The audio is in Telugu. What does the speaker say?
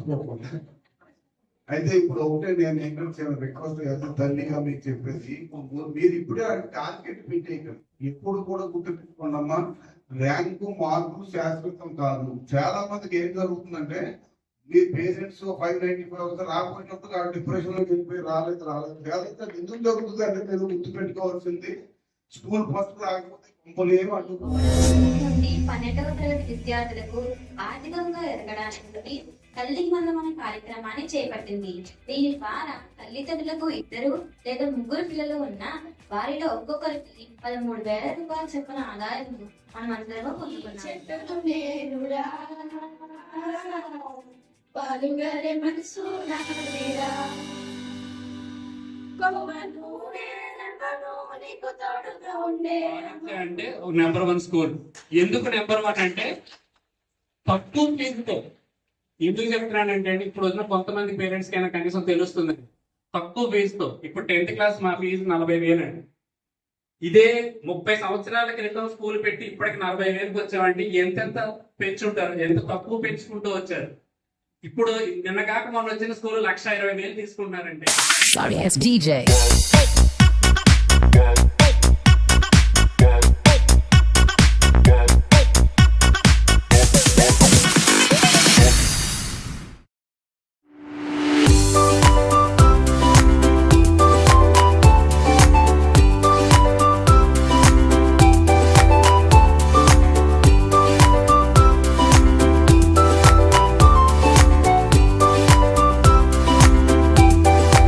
మర్చిపోకుండా. అయితే ఇప్పుడు ఒకటే నేను ఏంటంటే రిక్వెస్ట్ చేస్తాను తల్లిగా మీకు చెప్పేసి, మీరు ఇప్పుడే టార్గెట్ పెట్టేయకండి. ఎప్పుడు కూడా గుర్తుపెట్టుకోండమ్మా, ర్యాంకు మార్కులు శాశ్వతం కాదు. చాలా మందికి ఏం జరుగుతుందంటే, మీ పేరెంట్స్ 595 రాకపోయినప్పుడు డిప్రెషన్ లోకి వెళ్ళిపోయి రాలేదు. లేకపోతే ఎందుకు జరుగుతుంది అంటే, మీరు గుర్తుపెట్టుకోవాల్సింది స్కూల్ ఫస్ట్ రాకపోతే కంపెనీ పన్నెండవ తరగతి విద్యార్థులకు ఆర్థికంగా ఎదగడానికి తల్లికి వందనం కార్యక్రమాన్ని చేపట్టింది. దీని ద్వారా తల్లిదండ్రులకు 2 లేదా 3 పిల్లలు ఉన్న వారిలో ఒక్కొక్కరికి 13,000 రూపాయలు చొప్పున ఆదాయం మనమందరూ పొందుకున్నాం. అంటే నెంబర్ 1 స్కూల్. ఎందుకు నెంబర్ 1 అంటే తక్కువ ఫీజుతో. ఎందుకు చెప్తున్నానంటే అండి, ఇప్పుడు వచ్చిన కొంతమంది పేరెంట్స్ కైనా కనీసం తెలుస్తుంది. తక్కువ ఫీజుతో ఇప్పుడు 10th క్లాస్ మా ఫీజు 40,000 అండి. ఇదే 30 సంవత్సరాల క్రితం స్కూల్ పెట్టి ఇప్పటికి 40,000కి వచ్చామంటే ఎంతెంత పెంచుంటారు, ఎంత తక్కువ పెంచుకుంటూ వచ్చారు. ఇప్పుడు నిన్న కాక మొన్న వచ్చిన స్కూల్ 1,20,000 తీసుకుంటున్నారంటే.